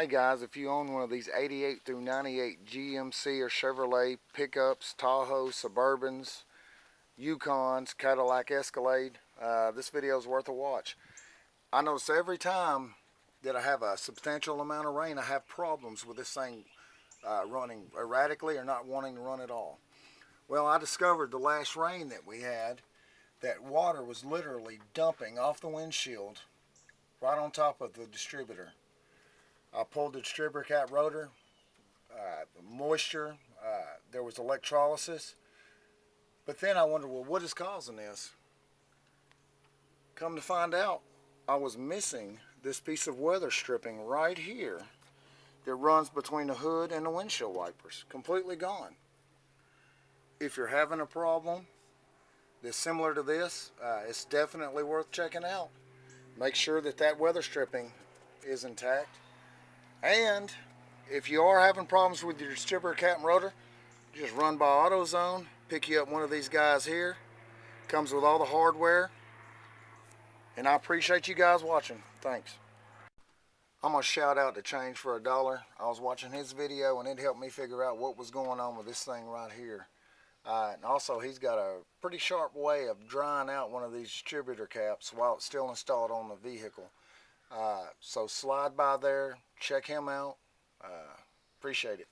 Hey guys, if you own one of these 88 through 98 GMC or Chevrolet pickups, Tahoe, Suburbans, Yukons, Cadillac Escalade, this video is worth a watch. I notice every time that I have a substantial amount of rain, I have problems with this thing running erratically or not wanting to run at all. Well, I discovered the last rain that we had that water was literally dumping off the windshield right on top of the distributor. I pulled the distributor cap rotor, moisture, there was electrolysis. But then I wondered, well, what is causing this? Come to find out, I was missing this piece of weather stripping right here that runs between the hood and the windshield wipers. Completely gone. If you're having a problem that's similar to this, it's definitely worth checking out. Make sure that that weather stripping is intact. And if you are having problems with your distributor cap and rotor, just run by AutoZone, pick you up one of these guys here. Comes with all the hardware. And I appreciate you guys watching. Thanks. I'm going to shout out to Change for a Dollar. I was watching his video and it helped me figure out what was going on with this thing right here. And also he's got a pretty sharp way of drying out one of these distributor caps while it's still installed on the vehicle. So slide by there, check him out. Appreciate it.